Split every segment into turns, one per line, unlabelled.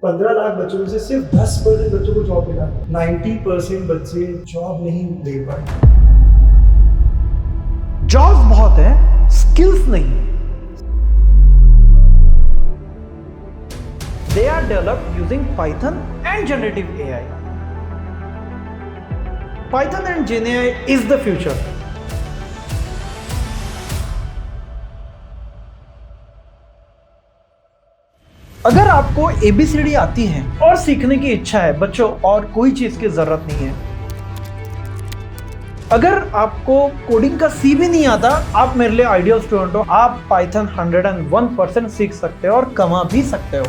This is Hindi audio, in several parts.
15 लाख बच्चों में से सिर्फ 10% बच्चों को जॉब मिला। 90% बच्चे जॉब नहीं ले पाए।
जॉब्स बहुत है, स्किल्स नहीं। They are developed using Python and generative AI. Python and GenAI is the future. अगर आपको ABCD आती है और सीखने की इच्छा है बच्चों, और कोई चीज की जरूरत नहीं है। अगर आपको कोडिंग का C भी नहीं आता, आप मेरे लिए आइडियल स्टूडेंट हो। आप Python 101% सीख सकते हो और कमा भी सकते हो।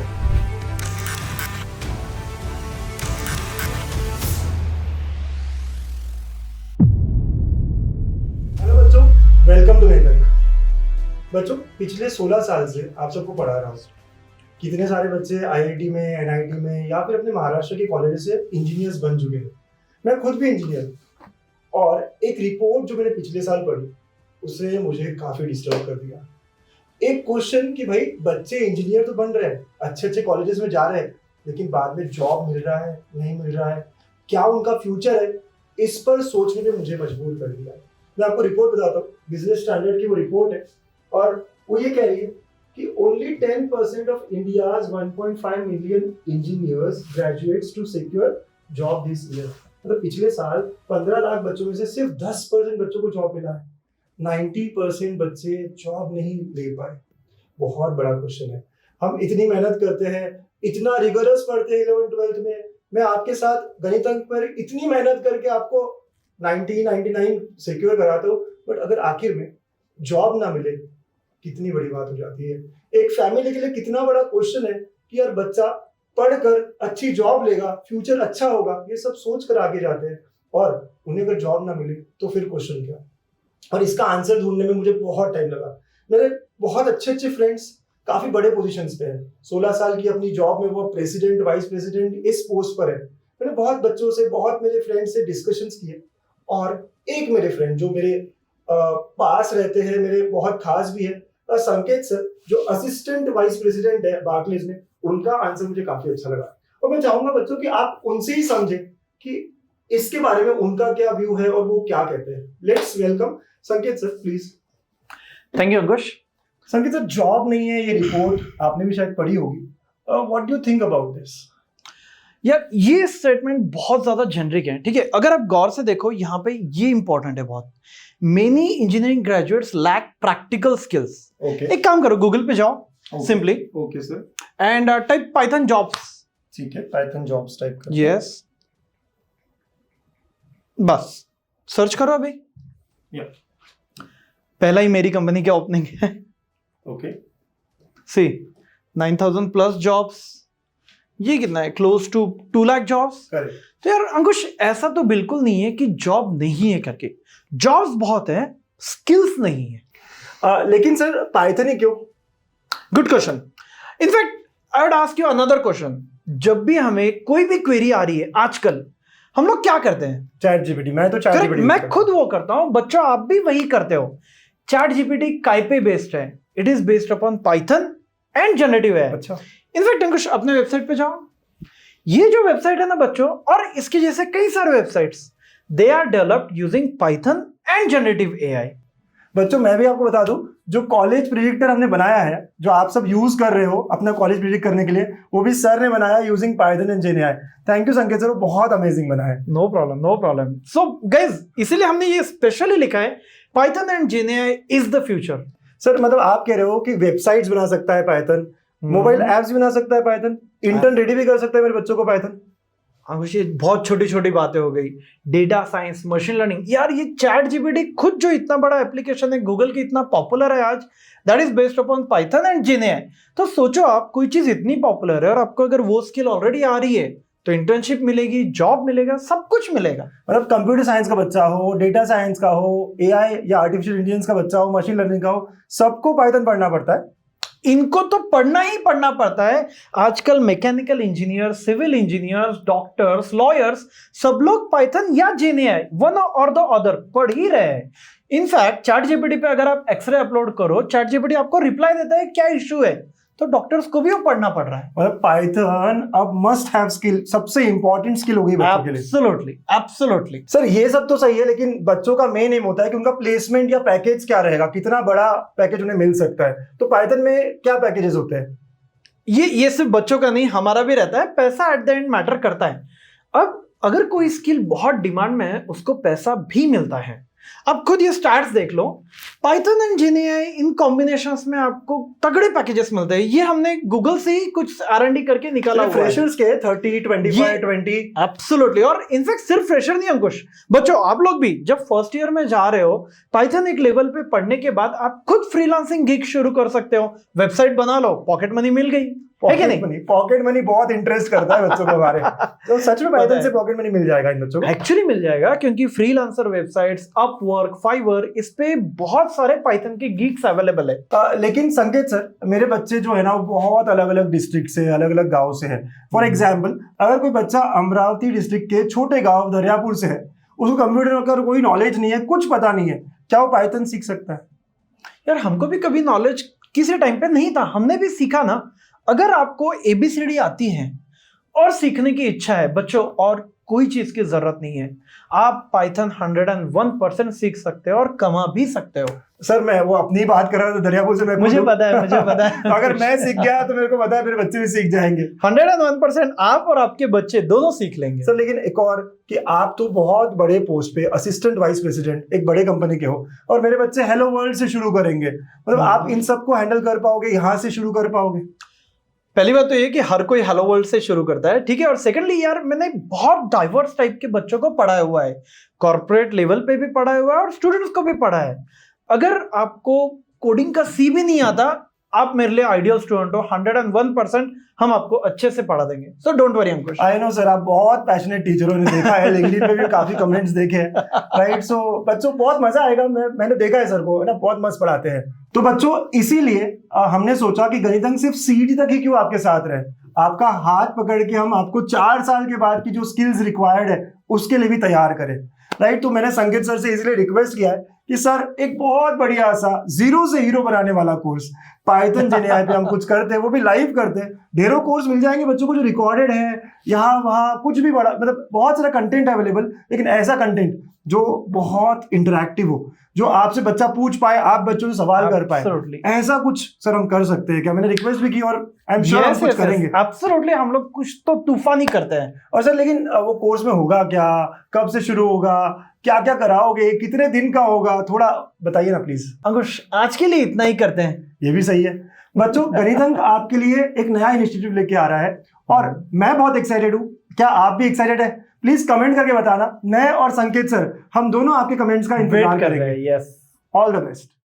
हेलो बच्चों, वेलकम टू मेहनत। बच्चों, पिछले 16 साल से आप सबको पढ़ा रहा हूँ। कितने सारे बच्चे IIT में, NIT में या फिर अपने महाराष्ट्र के कॉलेज से इंजीनियर्स बन चुके हैं। मैं खुद भी इंजीनियर हूँ और एक रिपोर्ट जो मैंने पिछले साल पढ़ी उससे मुझे काफी डिस्टर्ब कर दिया। एक क्वेश्चन कि भाई बच्चे इंजीनियर तो बन रहे हैं, अच्छे अच्छे कॉलेजेस में जा रहे हैं, लेकिन बाद में जॉब मिल रहा है नहीं मिल रहा है, क्या उनका फ्यूचर है, इस पर सोचने में मुझे मजबूर कर दिया। मैं आपको रिपोर्ट बताता हूँ, बिजनेस स्टैंडर्ड की वो रिपोर्ट है और वो ये कह रही है कि only 10% of India's 1.5 million engineers graduates to secure job this year। मतलब पिछले साल 15 लाख बच्चों में से सिर्फ 10% बच्चों को जॉब मिला है। 90% बच्चे जॉब नहीं ले पाए। बहुत बड़ा क्वेश्चन है। हम इतनी मेहनत करते हैं, इतना रिगरस पढ़ते हैं 11th-12th में। मैं आपके साथ गणित अंक पर इतनी मेहनत करके आपको 99 सिक्योर कराता हूँ, बट अगर आखिर में जॉब ना मिले, कितनी बड़ी बात हो जाती है। एक फैमिली के लिए कितना बड़ा क्वेश्चन है कि यार बच्चा पढ़कर अच्छी जॉब लेगा, फ्यूचर अच्छा होगा, ये सब सोच कर आगे जाते हैं और उन्हें अगर जॉब ना मिले तो फिर क्वेश्चन क्या। और इसका आंसर ढूंढने में मुझे बहुत टाइम लगा। मेरे बहुत अच्छे अच्छे फ्रेंड्स काफी बड़े पोजीशंस पे हैं। 16 साल की अपनी जॉब में वो प्रेसिडेंट, वाइस प्रेसिडेंट इस पोस्ट पर है। मैंने बहुत बच्चों से, बहुत मेरे फ्रेंड्स से डिस्कशंस किए और एक मेरे फ्रेंड जो मेरे पास रहते हैं, मेरे बहुत खास भी है, संकेत सर, जो असिस्टेंट वाइस प्रेसिडेंट है बार्कलेज में, उनका आंसर मुझे काफी अच्छा लगा और मैं चाहूंगा बच्चों कि आप उनसे ही समझें कि इसके बारे में उनका क्या व्यू है और वो क्या कहते हैं। लेट्स वेलकम संकेत सर, प्लीज।
थैंक यू अंकुश।
संकेत सर, जॉब नहीं है, ये रिपोर्ट आपने भी शायद पढ़ी होगी। What do you think about this?
यार ये स्टेटमेंट बहुत ज्यादा जेनरिक है, ठीक है। अगर आप गौर से देखो यहाँ पे ये इंपॉर्टेंट है बहुत। Many engineering graduates lack practical skills. एक काम करो, गूगल पे जाओ simply,
okay sir,
and type Python jobs.
ठीक है, पाइथन जॉब्स टाइप करो।
यस, बस सर्च करो अभी। पहला ही मेरी कंपनी की ओपनिंग है।
Okay,
see 9000 plus jobs. ये कितना है? Close to 2 lakh jobs. तो यार अंकुश, ऐसा तो बिल्कुल नहीं है कि जॉब नहीं है करके। जॉब्स बहुत है, स्किल्स नहीं है।
लेकिन सर पाइथन ही क्यों?
Good question. In fact I would ask you another question. जब भी हमें कोई भी क्वेरी आ रही है आजकल, हम लोग क्या करते हैं?
Chat GPT. मैं तो चैट जीपीटी,
मैं खुद वो करता हूं। बच्चों, आप भी वही करते हो। चैट जीपीटी काय पे बेस्ड है? It is based upon Python and generative AI.
अच्छा,
इनफैक्ट अंकुश, अपने वेबसाइट पे जाओ। ये जो वेबसाइट है ना बच्चों, और इसके जैसे कई सारे websites, they are developed using Python and generative AI.
बच्चों मैं भी आपको बता दूं, जो कॉलेज प्रोजेक्टर हमने बनाया है, जो आप सब यूज कर रहे हो अपना कॉलेज प्रोजेक्ट करने के लिए, वो भी सर ने बनाया using Python and GenAI. Thank you Sanket sir, वो बहुत अमेजिंग बना है।
No problem, no problem. So guys, इसीलिए हमने ये स्पेशली लिखा है, Python and GenAI is the future.
Sir मतलब आप कह रहे हो कि वेबसाइट्स बना सकता है पाइथन, मोबाइल एप्स बना सकता है पाइथन, इंटर्न रेडी भी कर सकता है मेरे बच्चों को पाइथन?
अंकुश, ये बहुत छोटी छोटी बातें हो गई। डेटा साइंस, मशीन लर्निंग, यार ये चैट जीपीटी खुद जो इतना बड़ा एप्लीकेशन है, गूगल की इतना पॉपुलर है आज, that is based upon Python and JAI. तो सोचो, आप कोई चीज इतनी पॉपुलर है और आपको अगर वो स्किल ऑलरेडी आ रही है, तो इंटर्नशिप मिलेगी, जॉब मिलेगा, सब कुछ मिलेगा।
मतलब कंप्यूटर साइंस का बच्चा हो, डेटा साइंस का हो, एआई या आर्टिफिशियल इंटेलिजेंस का बच्चा हो, मशीन लर्निंग का हो, सबको पाइथन पढ़ना पड़ता है।
इनको तो पढ़ना ही पढ़ना पड़ता है। आजकल mechanical engineer, civil engineers, doctors, lawyers, सब लोग पाइथन या जेएआई वन और द अदर पढ़ ही रहे हैं। इनफैक्ट चैट जीपीटी पे अगर आप एक्सरे अपलोड करो, चैट जीपीटी आपको रिप्लाई देता है क्या इश्यू है, तो डॉक्टर्स को भी वो पढ़ना पड़ रहा है।
मतलब पाइथन अब मस्ट हैव स्किल, सबसे इंपॉर्टेंट स्किल हो गई बच्चों के लिए।
Absolutely, absolutely.
सर ये सब तो सही है, लेकिन बच्चों का मेन एम होता है कि उनका प्लेसमेंट या पैकेज क्या रहेगा, कितना बड़ा पैकेज उन्हें मिल सकता है। तो पाइथन में क्या पैकेजेस होते हैं?
ये सिर्फ बच्चों का नहीं, हमारा भी रहता है। पैसा एट द एंड मैटर करता है। अब अगर कोई स्किल बहुत डिमांड में है, उसको पैसा भी मिलता है। अब खुद ये स्टार्स देख लो, पाइथन एंड जेएनआई इन कॉम्बिनेशंस में आपको तगड़े पैकेजेस मिलते हैं। ये हमने गूगल से ही कुछ R&D करके निकाला हुआ है।
फ्रेशर्स के 30, 25, 20।
एब्सोल्युटली। और इनफैक्ट सिर्फ फ्रेशर नहीं अंकुश, बच्चों आप लोग भी जब फर्स्ट ईयर में जा रहे हो, पाइथन एक लेवल पे पढ़ने के बाद आप खुद फ्रीलांसिंग गिग शुरू कर सकते हो। वेबसाइट बना लो, पॉकेट मनी मिल गई, है कि नहीं?
पॉकेट मनी बहुत इंटरेस्ट करता है बच्चों को हमारे। तो सच में पाइथन से पॉकेट मनी मिल जाएगा इन बच्चों को?
एक्चुअली मिल जाएगा, क्योंकि फ्रीलांसर वेबसाइट्स, अपवर्क, फाइवर, इस पे बहुत सारे पाइथन के गिग्स अवेलेबल है।
लेकिन संकेत सर, मेरे बच्चे जो है ना, वो बहुत अलग अलग डिस्ट्रिक्ट से, अलग अलग गांव से है। फॉर एग्जाम्पल, अगर कोई बच्चा अमरावती डिस्ट्रिक्ट के छोटे गांव दरियापुर से है, उसको कंप्यूटर का कोई नॉलेज नहीं है, कुछ पता नहीं है, क्या वो पाइथन सीख सकता है?
यार हमको भी कभी नॉलेज किसी टाइम पे नहीं था, हमने भी सीखा ना। अगर आपको ABCD आती है और सीखने की इच्छा है बच्चों, और कोई चीज की जरूरत नहीं है, आप पाइथन 101% सीख सकते हो और कमा भी सकते हो।
सर मैं वो अपनी बात कर रहा था दरियापुर से, मैं
मुझे पता है
अगर मैं सीख गया तो मेरे को पता है मेरे बच्चे भी सीख जाएंगे।
101% आप और आपके बच्चे दोनों सीख लेंगे।
सर लेकिन एक और कि आप तो बहुत बड़े पोस्ट पे, असिस्टेंट वाइस प्रेसिडेंट एक बड़े कंपनी के हो, और मेरे बच्चे हेलो वर्ल्ड से शुरू करेंगे, मतलब आप इन सबको हैंडल कर पाओगे, यहाँ से शुरू कर पाओगे?
पहली बात तो ये कि हर कोई हेलो वर्ल्ड से शुरू करता है, ठीक है। और सेकंडली यार, मैंने बहुत डाइवर्स टाइप के बच्चों को पढ़ाया हुआ है, कॉर्पोरेट लेवल पे भी पढ़ाया हुआ है और स्टूडेंट्स को भी पढ़ा है। अगर आपको कोडिंग का सी भी नहीं आता, आप मेरे लिए आइडियल स्टूडेंट हो। 101% हम आपको अच्छे से पढ़ा देंगे, so don't worry Ankush.
I know sir, आप बहुत पैशनेट टीचर हो, देखा है लिंक्डइन पे भी काफी कमेंट्स देखे हैं, राइट? सो बच्चों बहुत मजा आएगा, मैंने देखा है सर को, है ना, बहुत मस्त पढ़ाते हैं। तो बच्चों इसीलिए हमने सोचा कि गणित अंक सिर्फ CET तक ही क्यों आपके साथ रहे, आपका हाथ पकड़ के हम आपको 4 साल के बाद की जो स्किल्स रिक्वायर्ड है उसके लिए भी तैयार करें, राइट? तो मैंने संकेत सर से इसलिए रिक्वेस्ट किया है कि सर एक बहुत बढ़िया सा जीरो से हीरो बनाने वाला कोर्स पाइथन जेएनआई पे हम कुछ करते हैं, वो भी लाइव करते हैं। ढेरों कोर्स मिल जाएंगे बच्चों को जो रिकॉर्डेड है, यहाँ वहाँ कुछ भी बड़ा, मतलब बहुत सारा कंटेंट अवेलेबल, लेकिन ऐसा कंटेंट जो बहुत इंटरैक्टिव हो, जो आपसे बच्चा पूछ पाए, आप बच्चों से सवाल कर पाए, ऐसा कुछ सर हम कर सकते हैं क्या? मैंने रिक्वेस्ट भी की और आई एम श्योर हम कुछ करेंगे।
एब्सोल्युटली, हम लोग कुछ तो तूफानी करते हैं।
और सर लेकिन वो कोर्स में होगा क्या, कब से शुरू होगा, क्या क्या कराओगे, कितने दिन का होगा, थोड़ा बताइए ना प्लीज।
अंकुश आज के लिए इतना ही करते हैं।
ये भी सही है। बच्चों गणित अंक आपके लिए एक नया इनिशिएटिव लेके आ रहा है और मैं बहुत एक्साइटेड हूँ। क्या आप भी एक्साइटेड है? प्लीज कमेंट करके बताना। मैं और संकेत सर हम दोनों आपके कमेंट्स का इंतजार करेंगे।
Yes,
all the best.